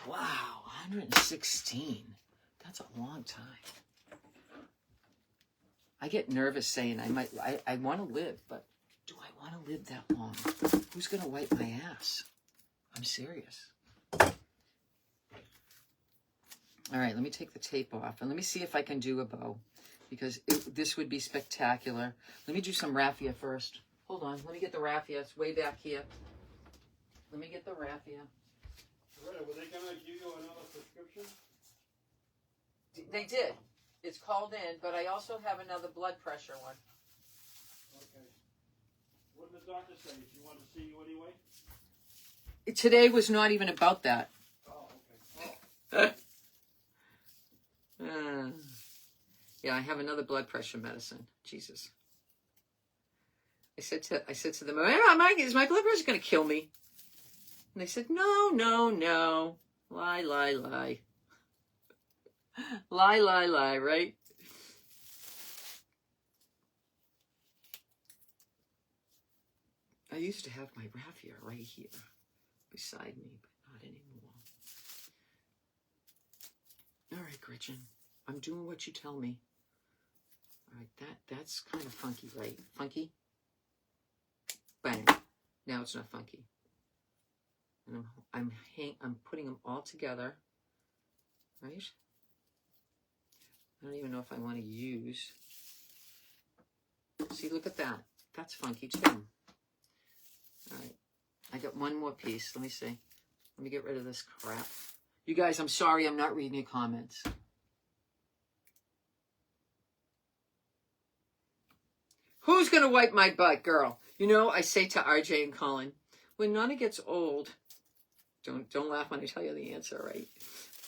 Wow, 116. That's a long time. I get nervous saying I want to live, but do I want to live that long? Who's going to wipe my ass? I'm serious. All right, let me take the tape off, and let me see if I can do a bow, because this would be spectacular. Let me do some raffia first. Hold on, let me get the raffia. It's way back here. Let me get the raffia. Loretta, were they going to give you another prescription? They did. It's called in, but I also have another blood pressure one. Okay. What did the doctor say? She wanted to see you anyway? Today was not even about that. Oh, okay. Yeah, I have another blood pressure medicine. Jesus. I said to them, is my blood pressure going to kill me? And they said, no, no, no. Lie, lie, lie. Lie, lie, lie, right? I used to have my raffia right here beside me, but not anymore. All right, Gretchen. I'm doing what you tell me. All right, that's kind of funky, right? Funky? Bang. Now it's not funky. And I'm putting them all together, right? I don't even know if I want to use. See, look at that. That's funky too. All right. I got one more piece. Let me see. Let me get rid of this crap. You guys, I'm sorry I'm not reading your comments. Who's going to wipe my butt, girl? You know, I say to RJ and Colin, when Nana gets old, don't laugh when I tell you the answer, right?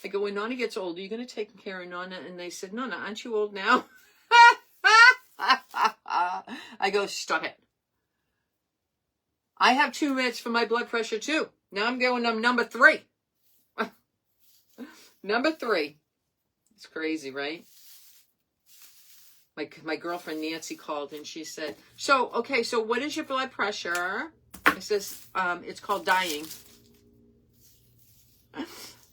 I go, when Nana gets old, are you going to take care of Nana? And they said, Nana, aren't you old now? I go, stop it. I have 2 meds for my blood pressure too. Now I'm going on number 3. Number 3. It's crazy, right? My girlfriend Nancy called and she said, so what is your blood pressure? I says, it's called dying.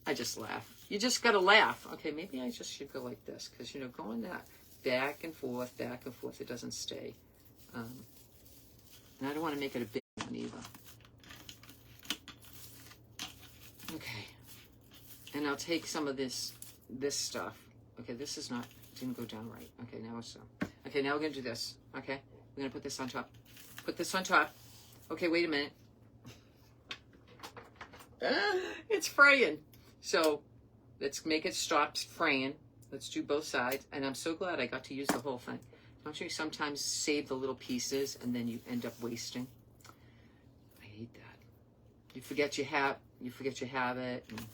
I just laugh. You just got to laugh. Okay, maybe I just should go like this because, you know, going that back and forth, it doesn't stay. And I don't want to make it a big one either. Okay. And I'll take some of this stuff. Okay, this is not, didn't go down right. Okay, now it's done. Okay, now we're going to do this. Okay, we're going to put this on top. Put this on top. Okay, wait a minute. It's fraying. So let's make it stop fraying. Let's do both sides. And I'm so glad I got to use the whole thing. Don't you sometimes save the little pieces and then you end up wasting? I hate that. You forget you have it. And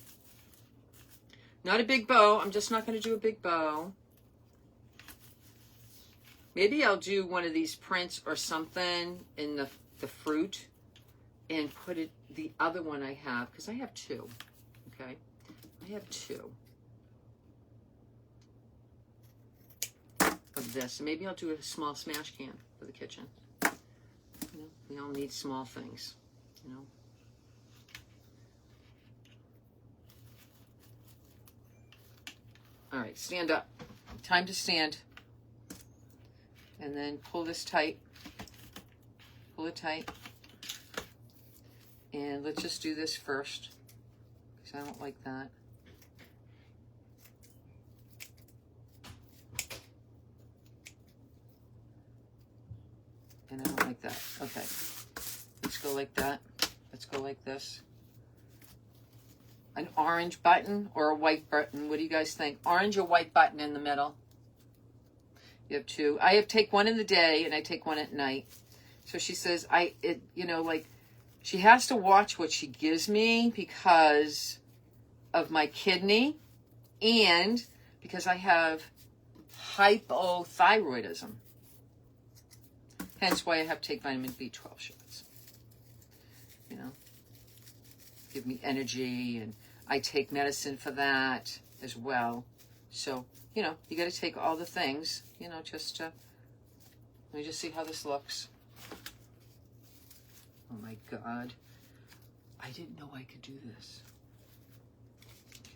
not a big bow. I'm just not going to do a big bow. Maybe I'll do one of these prints or something in the fruit and put it, the other one I have, because I have 2, okay? I have 2 of this. And maybe I'll do a small smash can for the kitchen. You know, we all need small things, you know? All right, stand up. Time to stand. And then pull this tight. Pull it tight. And let's just do this first, because I don't like that. And I don't like that. Okay. Let's go like that. Let's go like this. An orange button or a white button? What do you guys think? Orange or white button in the middle? You have 2. I take one in the day and I take one at night. So she says, you know, like, she has to watch what she gives me because of my kidney and because I have hypothyroidism. Hence why I have to take vitamin B12 shots. You know, give me energy, and I take medicine for that as well. So, you know, you got to take all the things, you know, just let me just see how this looks. Oh my God. I didn't know I could do this.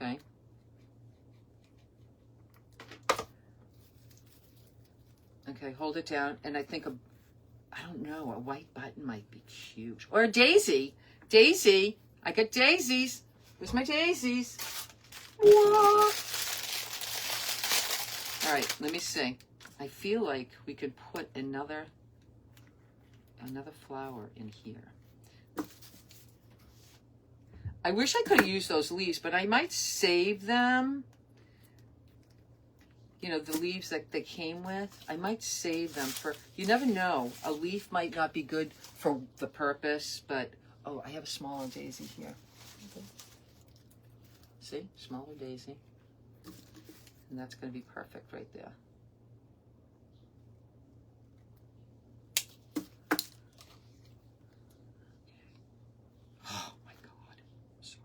Okay. Okay, hold it down. And I think, I don't know, a white button might be cute. Or a daisy. Daisy. I got daisies. Where's my daisies? Whoa. All right, let me see. I feel like we could put another flower in here. I wish I could have used those leaves, but I might save them. You know, the leaves that they came with, I might save them for, you never know. A leaf might not be good for the purpose, but, oh, I have a smaller daisy here. Okay. See, smaller daisy. And that's going to be perfect right there. Oh my God. So.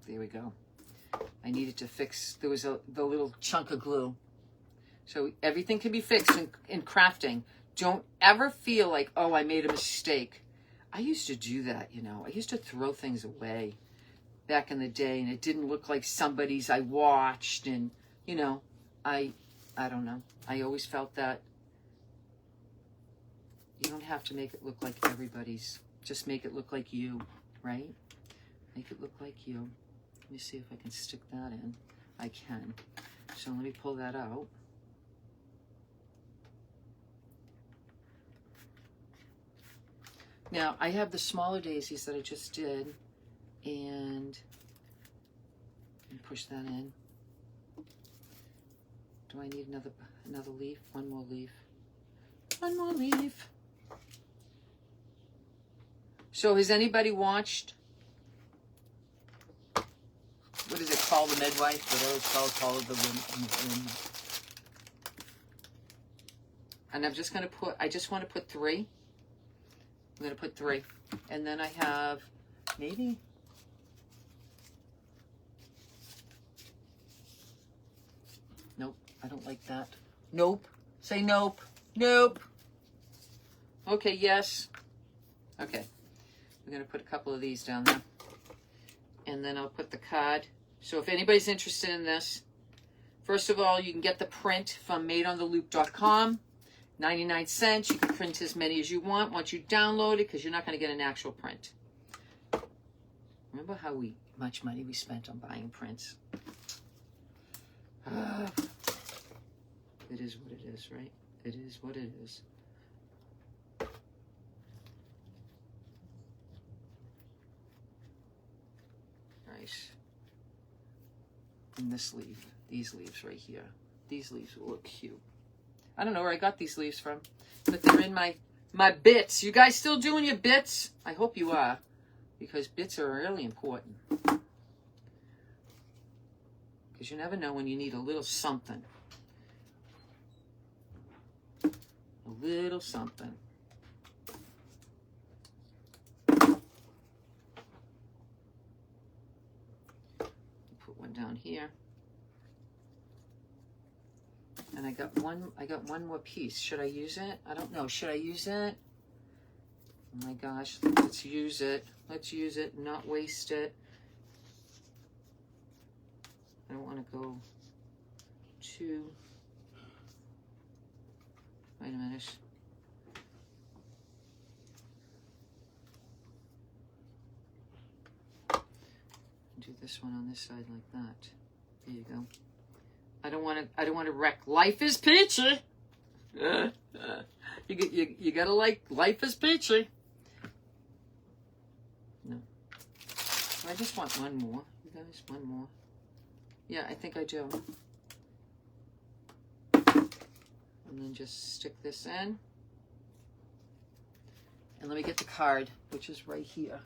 There we go. I needed to fix, there was the little chunk of glue. So everything can be fixed in crafting. Don't ever feel like, oh, I made a mistake. I used to do that, you know. I used to throw things away back in the day, and it didn't look like somebody's I watched, and, you know, I don't know. I always felt that you don't have to make it look like everybody's. Just make it look like you, right? Make it look like you. Let me see if I can stick that in. I can. So let me pull that out. Now, I have the smaller daisies that I just did, and push that in. Do I need another leaf? One more leaf. One more leaf. So has anybody watched, what is it called, The Midwife? Whatever it's called, Call of the Wind. And I'm just going to put, I just want to put 3. I'm going to put 3. And then I have maybe, nope, I don't like that. Nope. Say nope. Nope. Okay, yes. Okay. We're going to put a couple of these down there. And then I'll put the card. So if anybody's interested in this, first of all, you can get the print from madeontheloop.com. 99 cents. You can print as many as you want once you download it, because you're not going to get an actual print. Remember how much money we spent on buying prints? It is what it is, right? It is what it is. Right. And this leaf, these leaves right here. These leaves will look cute. I don't know where I got these leaves from, but they're in my bits. You guys still doing your bits? I hope you are, because bits are really important. Because you never know when you need a little something. A little something. Put one down here. And I got one more piece. Should I use it? I don't know. Should I use it? Oh my gosh, let's use it. Let's use it, not waste it. I don't want to go too, wait a minute. Do this one on this side like that. There you go. I don't want to wreck. Life is Peachy. You gotta like Life is Peachy. No. I just want one more. You guys, one more. Yeah, I think I do. And then just stick this in. And let me get the card, which is right here.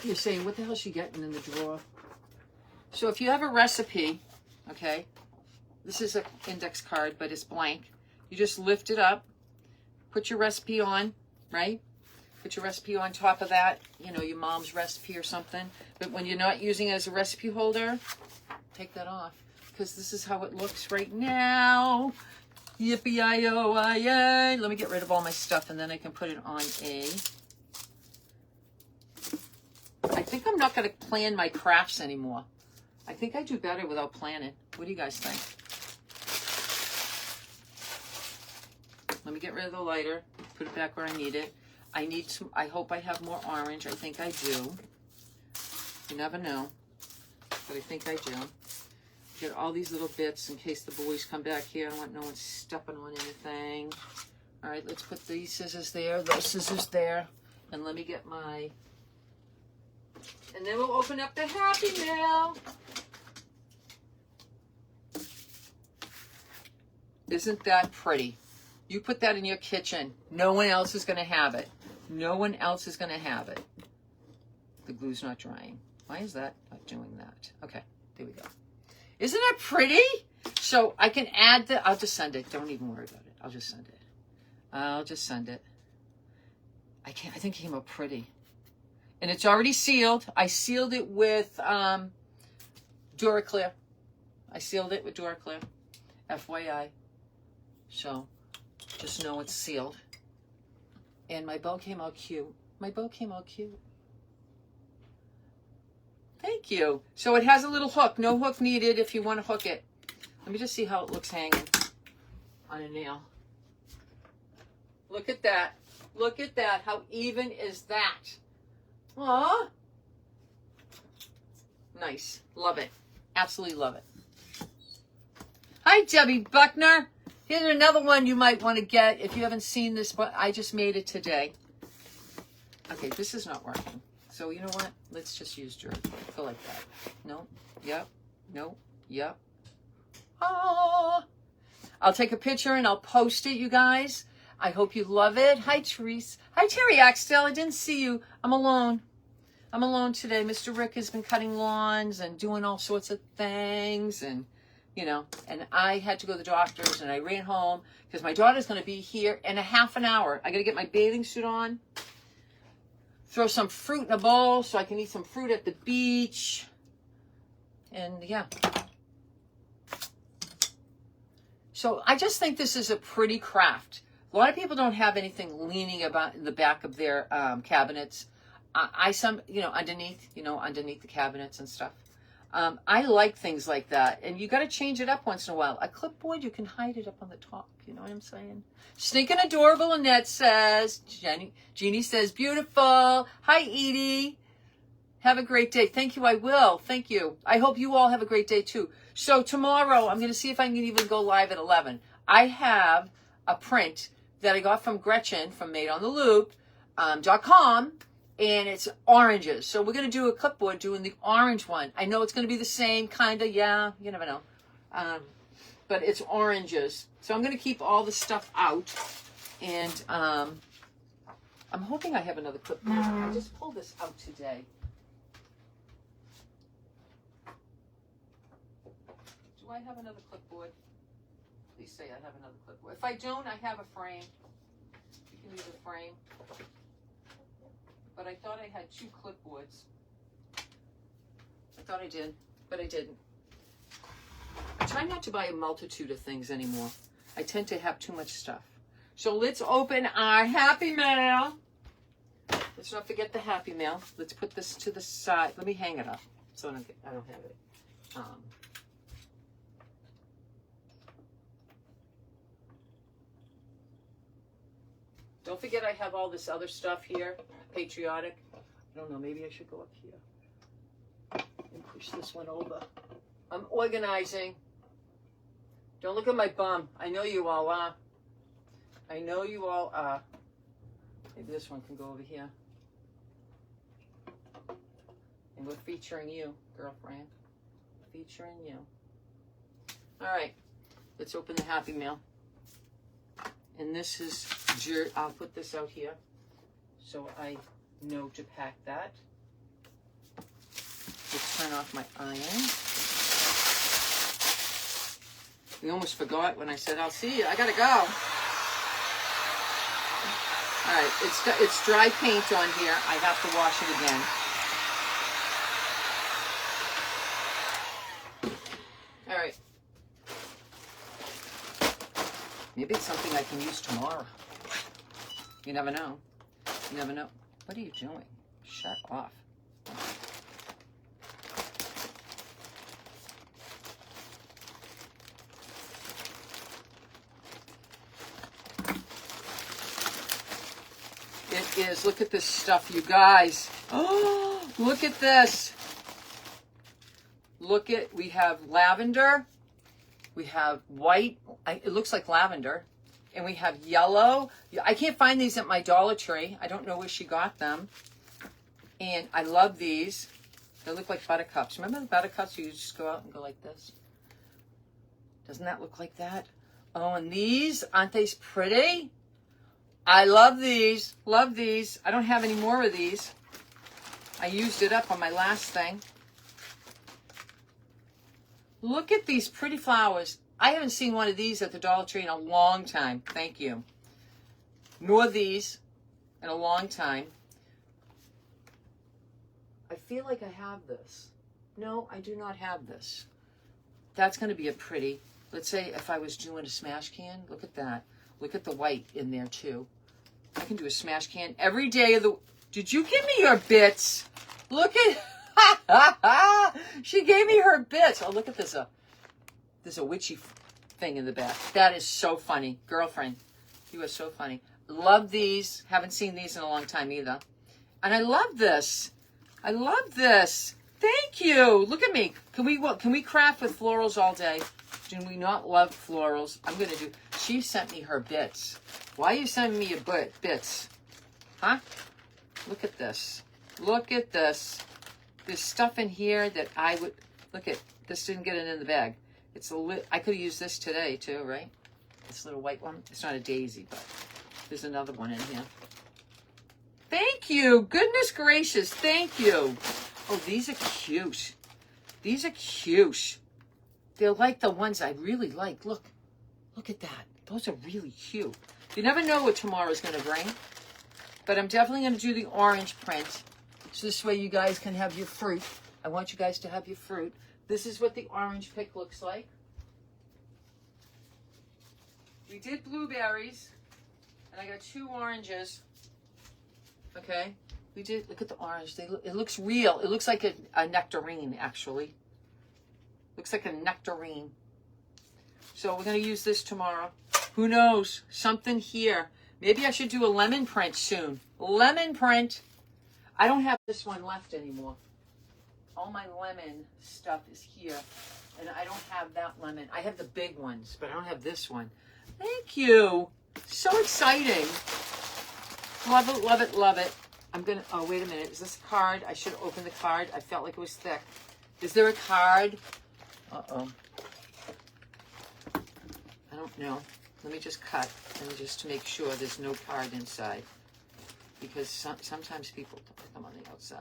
You're saying, what the hell is she getting in the drawer? So if you have a recipe, okay, this is an index card, but it's blank. You just lift it up, put your recipe on, right? Put your recipe on top of that, you know, your mom's recipe or something. But when you're not using it as a recipe holder, take that off, because this is how it looks right now. Yippee-yi-yo-yi-yay. Let me get rid of all my stuff, and then I can put it on a... I think I'm not going to plan my crafts anymore. I think I do better without planning. What do you guys think? Let me get rid of the lighter. Put it back where I need it. I need some, I hope I have more orange. I think I do. You never know. But I think I do. Get all these little bits in case the boys come back here. I don't want no one stepping on anything. All right, let's put these scissors there, those scissors there. And let me get my... And then we'll open up the Happy Mail. Isn't that pretty? You put that in your kitchen. No one else is going to have it. No one else is going to have it. The glue's not drying. Why is that not doing that? Okay, there we go. Isn't it pretty? So I can add the... I'll just send it. Don't even worry about it. I'll just send it. I'll just send it. I think it came out pretty. And it's already sealed. I sealed it with Duraclear. I sealed it with Duraclear. FYI. So, just know it's sealed. And my bow came out cute. My bow came out cute. Thank you. So it has a little hook. No hook needed if you want to hook it. Let me just see how it looks hanging on a nail. Look at that. Look at that. How even is that? Aw. Nice. Love it. Absolutely love it. Hi, Debbie Buckner. Here's another one you might want to get if you haven't seen this, but I just made it today. Okay, this is not working. So you know what? Let's just use dirt. Go like that. No. Yep. No. Yep. Oh. I'll take a picture and I'll post it, you guys. I hope you love it. Hi, Therese. Hi, Terry Axtell. I didn't see you. I'm alone. I'm alone today. Mr. Rick has been cutting lawns and doing all sorts of things, and you know, and I had to go to the doctor's, and I ran home because my daughter's going to be here in a half an hour. I got to get my bathing suit on, throw some fruit in a bowl so I can eat some fruit at the beach, and yeah. So I just think this is a pretty craft. A lot of people don't have anything leaning about in the back of their cabinets. Underneath the cabinets and stuff. I like things like that, and you got to change it up once in a while. A clipboard, you can hide it up on the top. You know what I'm saying? Sneaking adorable, Annette says. Jeannie says beautiful. Hi, Edie. Have a great day. Thank you. I will. Thank you. I hope you all have a great day too. So tomorrow, I'm going to see if I can even go live at 11. I have a print that I got from Gretchen from MadeOnTheLoop.com. And it's oranges. So we're going to do a clipboard doing the orange one. I know it's going to be the same kind of, yeah, you never know. But it's oranges. So I'm going to keep all the stuff out. And I'm hoping I have another clipboard. I just pulled this out today. Do I have another clipboard? Please say I have another clipboard. If I don't, I have a frame. You can use a frame. But I thought I had 2 clipboards. I thought I did, but I didn't. I try not to buy a multitude of things anymore. I tend to have too much stuff. So let's open our Happy Mail. Let's not forget the Happy Mail. Let's put this to the side. Let me hang it up so I don't have it. Don't forget I have all this other stuff here. Patriotic. I don't know, maybe I should go up here and push this one over. I'm organizing. Don't look at my bum. I know you all are. I know you all are. Maybe this one can go over here. And we're featuring you, girlfriend. Featuring you. All right. Let's open the Happy Mail. And this is, I'll put this out here so I know to pack that. Let's turn off my iron. We almost forgot when I said, I'll see you. I gotta go. All right, it's dry paint on here. I have to wash it again. All right. Maybe it's something I can use tomorrow. You never know. You never know. What are you doing? Shut off. It is. Look at this stuff, you guys. Oh, look at this. Look at, we have lavender. We have white. It looks like lavender. And we have yellow. I can't find these at my Dollar Tree. I don't know where she got them. And I love these. They look like buttercups. Remember the buttercups? You just go out and go like this. Doesn't that look like that? Oh, and these, aren't they pretty? I love these. Love these. I don't have any more of these. I used it up on my last thing. Look at these pretty flowers. I haven't seen one of these at the Dollar Tree in a long time. Thank you. Nor these in a long time. I feel like I have this. No, I do not have this. That's going to be a pretty. Let's say if I was doing a smash can. Look at that. Look at the white in there too. I can do a smash can every day of the... Did you give me your bits? Look at... She gave me her bits. Oh, look at this. There's a witchy thing in the back. That is so funny. Girlfriend, you are so funny. Love these. Haven't seen these in a long time either. And I love this. I love this. Thank you. Look at me. Can we craft with florals all day? Do we not love florals? I'm going to do... She sent me her bits. Why are you sending me your bits? Huh? Look at this. Look at this. There's stuff in here that I would... Look at... This didn't get it in the bag. It's I could have used this today too, right? This little white one. It's not a daisy, but there's another one in here. Thank you. Goodness gracious. Thank you. Oh, these are cute. These are cute. They're like the ones I really like. Look. Look at that. Those are really cute. You never know what tomorrow's going to bring. But I'm definitely going to do the orange print. So this way you guys can have your fruit. I want you guys to have your fruit. This is what the orange pick looks like. We did blueberries. And I got 2 oranges. Okay. We did, look at the orange. It looks real. It looks like a nectarine, actually. Looks like a nectarine. So we're going to use this tomorrow. Who knows? Something here. Maybe I should do a lemon print soon. Lemon print. I don't have this one left anymore. All my lemon stuff is here. And I don't have that lemon. I have the big ones, but I don't have this one. Thank you. So exciting. Love it, love it, love it. I'm going to, oh, wait a minute. Is this a card? I should open the card. I felt like it was thick. Is there a card? Uh-oh. I don't know. Let me just cut, and just to make sure there's no card inside. Because sometimes people put them on the outside.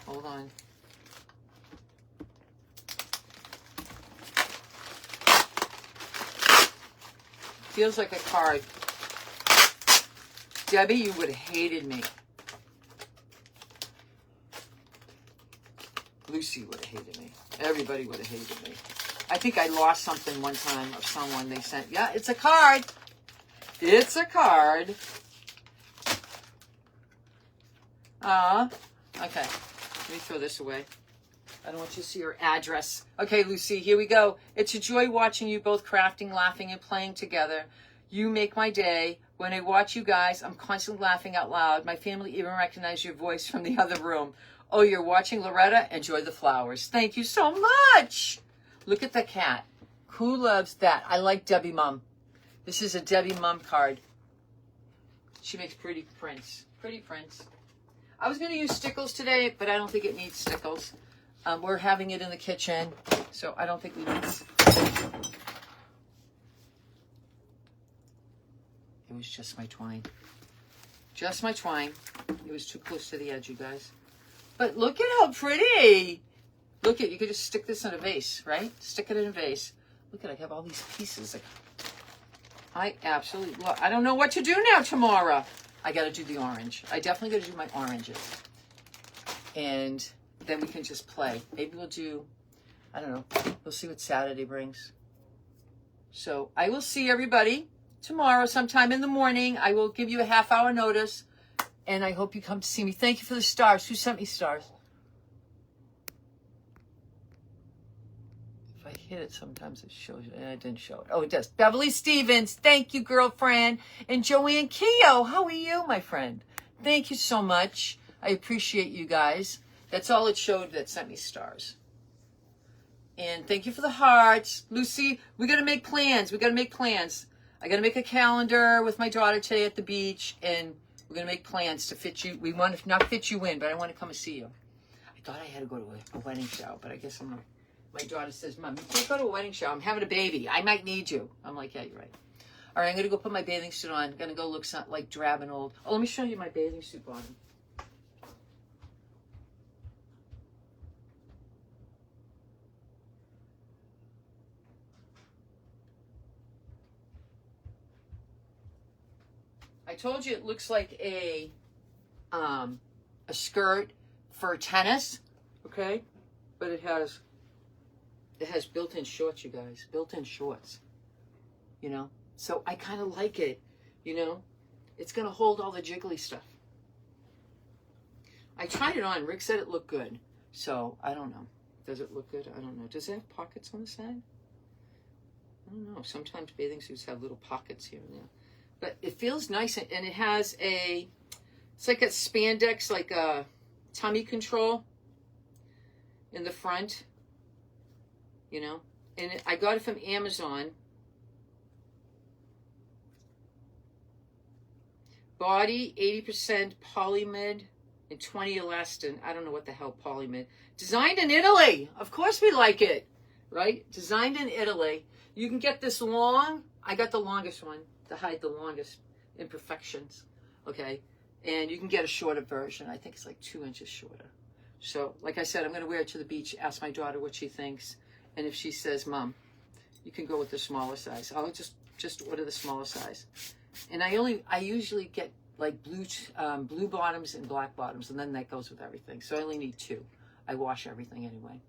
Hold on. Feels like a card. Debbie, you would have hated me. Lucy would have hated me. Everybody would have hated me. I think I lost something one time of someone they sent. Yeah, it's a card. It's a card. Okay. Let me throw this away. I don't want you to see your address. Okay, Lucy, here we go. It's a joy watching you both crafting, laughing, and playing together. You make my day. When I watch you guys, I'm constantly laughing out loud. My family even recognized your voice from the other room. Oh, you're watching Loretta? Enjoy the flowers. Thank you so much. Look at the cat. Who loves that? I like Debbie Mum. This is a Debbie Mum card. She makes pretty prints. Pretty prints. I was going to use stickles today, but I don't think it needs stickles. We're having it in the kitchen, so I don't think we need... It was just my twine. Just my twine. It was too close to the edge, you guys. But look at how pretty. Look at, you could just stick this in a vase, right? Stick it in a vase. Look at, I have all these pieces. I absolutely love, I don't know what to do now tomorrow. I got to do the orange. I definitely got to do my oranges. And then we can just play. Maybe we'll do, I don't know. We'll see what Saturday brings. So I will see everybody tomorrow sometime in the morning. I will give you a half-hour notice. And I hope you come to see me. Thank you for the stars. Who sent me stars? If I hit it, sometimes it shows you. I didn't show it. Oh, it does. Beverly Stevens. Thank you, girlfriend. And Joanne Keogh. How are you, my friend? Thank you so much. I appreciate you guys. That's all it showed that sent me stars. And thank you for the hearts. Lucy, we got to make plans. We got to make plans. I got to make a calendar with my daughter today at the beach. And we're going to make plans to fit you. We want to not fit you in, but I want to come and see you. I thought I had to go to a wedding shower, but I guess I'm not. My daughter says, Mom, you can't go to a wedding shower. I'm having a baby. I might need you. I'm like, yeah, you're right. All right, I'm going to go put my bathing suit on. I'm going to go look like drab and old. Oh, let me show you my bathing suit bottom. I told you it looks like a skirt for tennis, okay? But it has built-in shorts, you guys. Built-in shorts, you know? So I kind of like it, you know? It's going to hold all the jiggly stuff. I tried it on. Rick said it looked good. So I don't know. Does it look good? I don't know. Does it have pockets on the side? I don't know. Sometimes bathing suits have little pockets here and there. But it feels nice, and it has it's like a spandex, like a tummy control in the front, you know. And I got it from Amazon. Body, 80% polymid and 20 elastin. I don't know what the hell polymid. Designed in Italy. Of course we like it, right? Designed in Italy. You can get this long. I got the longest one to hide the longest imperfections, okay? And you can get a shorter version. I think it's like 2 inches shorter. So, like I said, I'm going to wear it to the beach, ask my daughter what she thinks. And if she says, Mom, you can go with the smaller size, I'll just order the smaller size. And I usually get like blue bottoms and black bottoms, and then that goes with everything. So I only need 2. I wash everything anyway.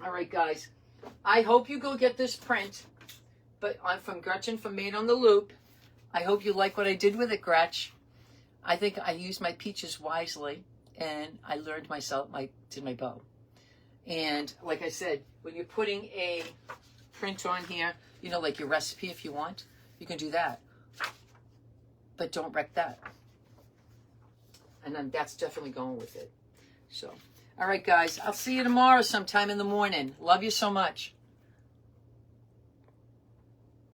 All right, guys. I hope you go get this print, but I'm from Gretchen from Made on the Loop. I hope you like what I did with it, Gretch. I think I used my peaches wisely, and I learned did my bow. And like I said, when you're putting a print on here, you know, like your recipe, if you want, you can do that. But don't wreck that. And then that's definitely going with it. So, all right, guys, I'll see you tomorrow sometime in the morning. Love you so much.